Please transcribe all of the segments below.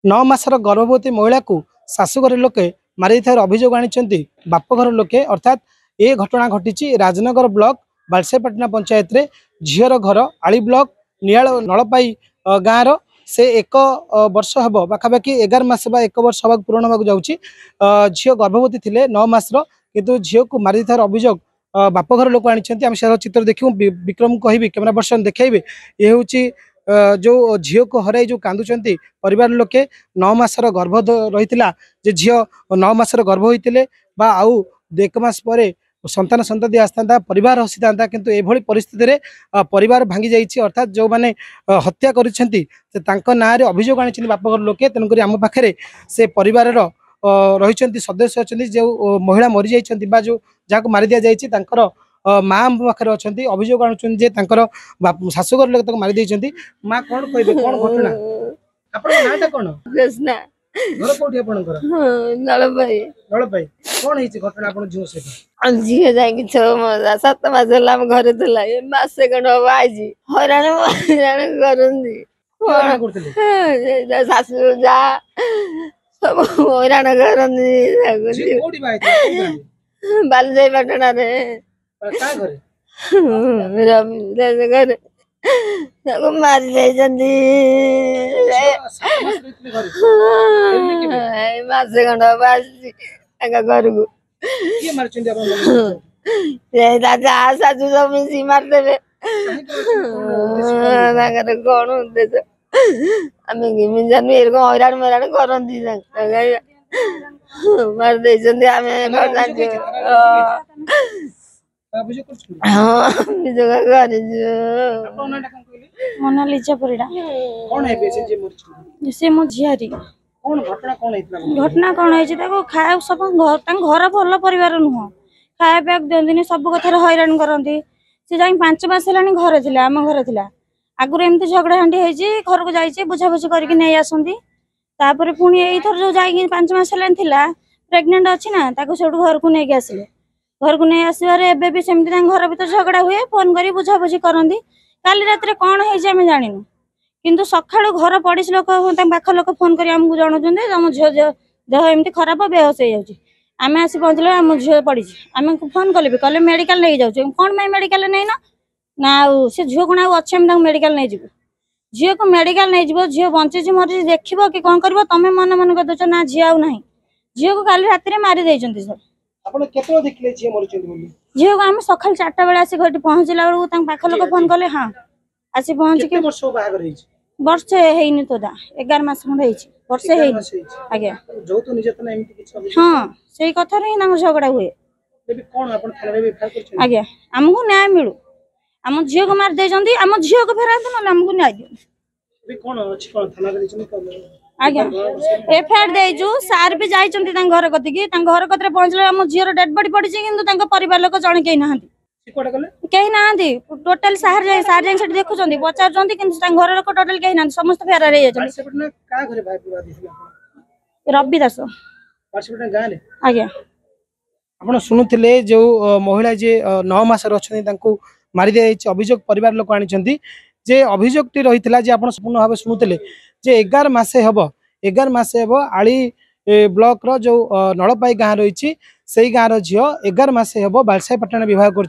9 मासर गर्भवती महिला को शाशुघर लोके मारी अभियोग आनी बापघर लोके अर्थात ये घटना घटी राजनगर ब्लॉक बालसाईपाटना पंचायत रे झीर घर आली ब्लॉक नियाल नलपाई गाँव से 1 वर्ष हम पाखापाखि 11 मास 1 वर्ष हवा पूरण होगा जाऊँगी। झील गर्भवती थे 9 मासर किंतु झील को मारी अभियोग बापघर लोक आनी चित्र देखू विक्रम कहि कैमेरा पर्सन देखेबे ये हूँ जो झील को हर जो कांदुंट परिवार लोके 9 मासर गर्भ रही झील 9 मासर गर्भ होते आउ 1 मास पर संतान संतति आसता परिवार हसी था किंतु एभली परिस्थिति रे परिवार भांगी जाइए अर्थात जो माने हत्या कर ना अभियोग आनी बापघर लोके तेणुक आम पाखे से परिवार रही सदस्य अच्छा जो महिला मरी जाइए जो जहाँ मारी दि जाइए माँ पाखे अच्छा अभियोग आणुन शाशुघर लोग मारी देती माँ कौन कहे कौन घटना आपटा कौन घर कौटी नलपाई कौन घटना आप झील सहित झील जाकि 6-7 मास घर थला मसे खंड हम आई हैरान कर शाशु जा सब हैरान कर बालसाईपाटना घर मारी मसे खंड घर को शाशु सब मिसी मारदेवे कौन उद्देश्य आम जानू एरक हैरान मैरान करती मार मोनालिसा परिडा से मो झियारी घटना कौन है खाया सब घर भल परिवार नुह खाया पिया दिखती सब कथार हैरान करती सी जा 5 मास है घरे थे आम घरे थी आगुरी एमती झगड़ा हांडी घर को जाइए बुझाबुझी करके नहीं आसती तापर पुणी यथर जो जा 5 मास है प्रेग्नेंट अच्छी ना से घर को लेकिन आसिले घर को नहीं आसबार एवं भी सेमती घर भर झगड़ा हुए फोन कर बुझाबुझी करती काली रात कौन है जानू किंतु सकाळु घर पड़ोसी लोक पाख लोक फोन कर आमको जनाऊँ आम झील देह एमती खराब बेहोश हो जाए आम आसी पहुँचल आम झील पड़ी आम फोन कले भी कले मेडिकल नहीं जाऊँ कौन मेडिकल नहीं ना सी झील कौन अच्छे मेडिकल नहीं जीव झील को मेडिकल नहीं जीव झील बंची मरी देख कि कौन कर तुम मन मन कर दे ना झील आउ ना झील को काली रात मारी देते सर झील को आम सका 4टा बेले आसी पहुँचला बेलू पाख लोक फोन कले हाँ आसी पहुँच वर्ष है तो 11 मास खंड वर्ष आज्ञा हाँ से कथार ही झगड़ा हुए आज्ञा आमको न्याय मिलू आम झील को मार दे आम झील को फेरा ना आमको न्याय दियो आज्ञा एफआईआर देजु सार भी जाइछन्ती घर कतिकी घर कतरे पहुँचले आम झील डेड बॉडी पड़ी कि परिवार लोक जड़े कहीं ना कहीं ना टोटाल सार जाए देखुं पचार घर लोक टोटाल कहीं ना समस्त फेरार रवि दास आज्ञा आप शुणुले जो महिला जे 9 मास अच्छा मारी दी अभियोग परिवार लोक आनी जे अभियोग टी रही आप संपूर्ण भाव शुणुले जे 11 मासे हम 11 मासे हम आली ब्लॉक रो जो नलपाई गाँव रही से गाँव झील 11 मासे हम बालसाईपाटना विवाह कर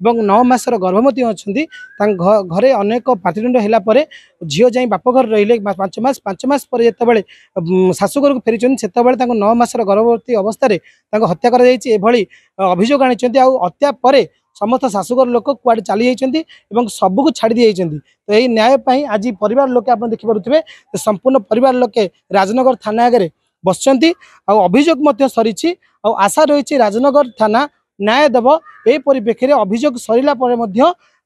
9 मासर गर्भवती अच्छा घरे अनेक पाटितुंड होगापर झील जा बापघर रही 5 मास पर जिते शाशुघर को फेरी से 9 मासर गर्भवती अवस्था हत्या कर अभियोग आनी हत्या पर समस्त शाशुघर लोक कुआड़े चली जाती सबको छाड़ी दी जाती तो यही न्याय आज परिवार लोके आप देखिपे संपूर्ण परिवार लोके राजनगर थाना आगे बसचंती अभियोग सरी आशा रही राजनगर थाना न्याय देव ए परिप्रेक्षी में अभियोग सरला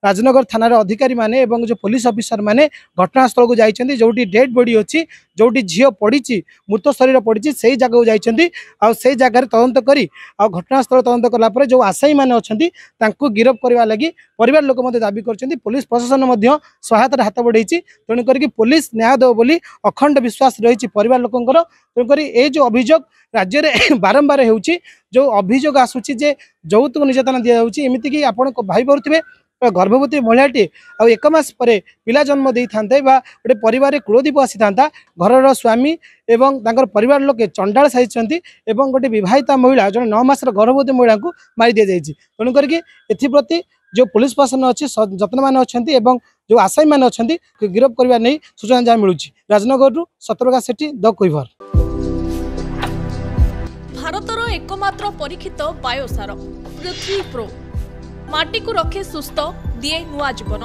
राजनगर थाना अधिकारी माने एवं जो पुलिस ऑफिसर माने घटनास्थल को जाइछन्ती जोटी डेड बॉडी अच्छी जोटी झील पड़ी मृत शरीर पड़ी से जगह जाइछन्ती से जगह तदंत करी घटनास्थल तदंत कलापर जो आसाई माने अछन्ती तांको गिरफ करबा लागि परिवार लोक मते दाबी करछन्ती पुलिस प्रशासन मध्य सहायतार हाथ बढ़ाई तेणु करके पुलिस न्याय देव बोली अखंड विश्वास रही परिवार लोकंकर तेणुक ये जो अभियोग राज्य में बारंबार होउची जो अभियोग आसुची जे यौतुक निर्यातना दि जाउची एमिति कि आपण भाई पारुथिबे गर्भवती महिलाटी आ एक मास पर पिला जन्म दे था गोटे परिवार कूलदीप आसी था घर स्वामी एवं तांकर परिवार लोके चंडाल साजिंट गोटे विवाहिता महिला जो 9 मासर गर्भवती महिला को मारी दि जाएगी तेणुक एप्रति जो पुलिस प्रशासन अच्छी जत्न अच्छा जो आसामी मैंने अच्छा गिरफ्त करने नहीं सूचना जहाँ मिलूँ राजनगर सतर्का सेठी द कुइभर। भारतर एकमात्र परीक्षित बायोसार पृथ्वी प्रो माटी को रखे सुस्थ दिए नुआ जीवन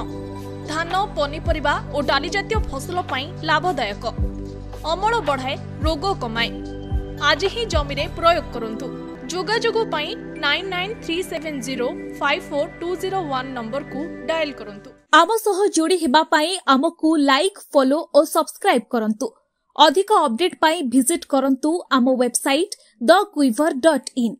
धान पनीपरिबा और डाली जातीय फसल पाई लाभदायक अमल बढ़ाए रोग कमाए आज ही जमी रे प्रयोग करंतु जोगाजोग पाई 9937054201 नंबर को डायल करंतु। आम सह जोड़ी हेबा पाई आमको लाइक फॉलो और सब्सक्राइब करंतु अधिक अपडेट पाई विजिट करंतु आम वेबसाइट thequiver.in।